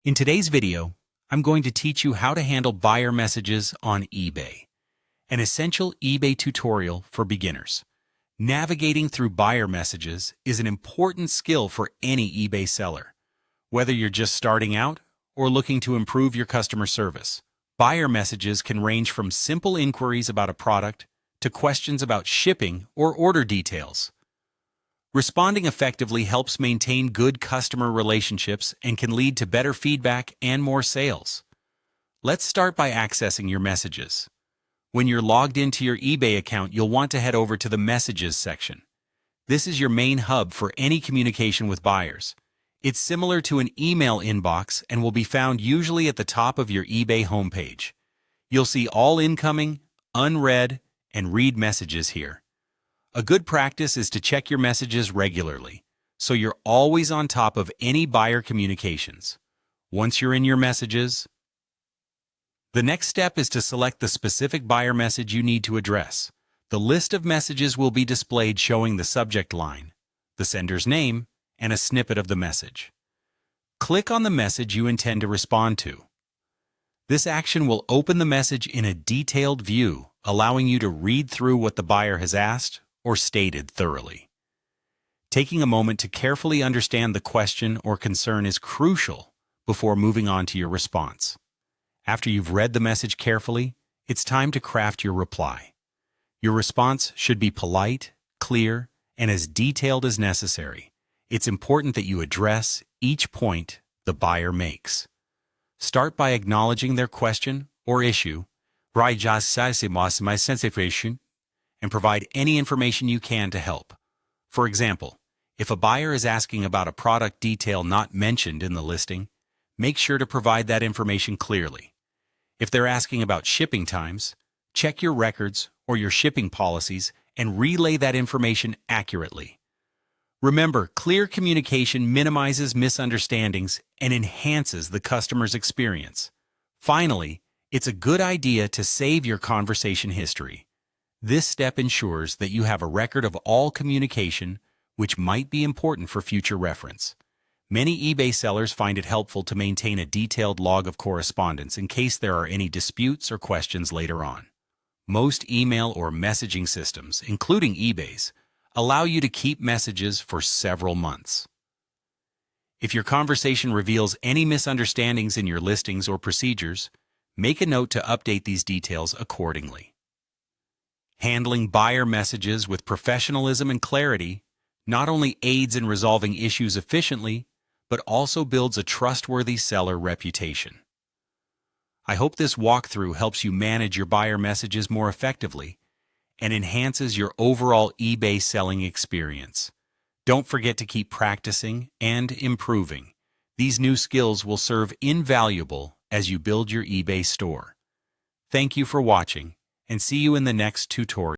In today's video, I'm going to teach you how to handle buyer messages on eBay, an essential eBay tutorial for beginners. Navigating through buyer messages is an important skill for any eBay seller. Whether you're just starting out or looking to improve your customer service, buyer messages can range from simple inquiries about a product to questions about shipping or order details. Responding effectively helps maintain good customer relationships and can lead to better feedback and more sales. Let's start by accessing your messages. When you're logged into your eBay account, you'll want to head over to the Messages section. This is your main hub for any communication with buyers. It's similar to an email inbox and will be found usually at the top of your eBay homepage. You'll see all incoming, unread, and read messages here. A good practice is to check your messages regularly, so you're always on top of any buyer communications. Once you're in your messages, the next step is to select the specific buyer message you need to address. The list of messages will be displayed showing the subject line, the sender's name, and a snippet of the message. Click on the message you intend to respond to. This action will open the message in a detailed view, allowing you to read through what the buyer has asked or stated thoroughly. Taking a moment to carefully understand the question or concern is crucial before moving on to your response. After you've read the message carefully, it's time to craft your reply. Your response should be polite, clear, and as detailed as necessary. It's important that you address each point the buyer makes. Start by acknowledging their question or issue, and provide any information you can to help. For example, if a buyer is asking about a product detail not mentioned in the listing, make sure to provide that information clearly. If they're asking about shipping times, check your records or your shipping policies and relay that information accurately. Remember, clear communication minimizes misunderstandings and enhances the customer's experience. Finally, it's a good idea to save your conversation history. This step ensures that you have a record of all communication, which might be important for future reference. Many eBay sellers find it helpful to maintain a detailed log of correspondence in case there are any disputes or questions later on. Most email or messaging systems, including eBay's, allow you to keep messages for several months. If your conversation reveals any misunderstandings in your listings or procedures, make a note to update these details accordingly. Handling buyer messages with professionalism and clarity not only aids in resolving issues efficiently, but also builds a trustworthy seller reputation. I hope this walkthrough helps you manage your buyer messages more effectively and enhances your overall eBay selling experience. Don't forget to keep practicing and improving. These new skills will serve invaluable as you build your eBay store. Thank you for watching, and see you in the next tutorial.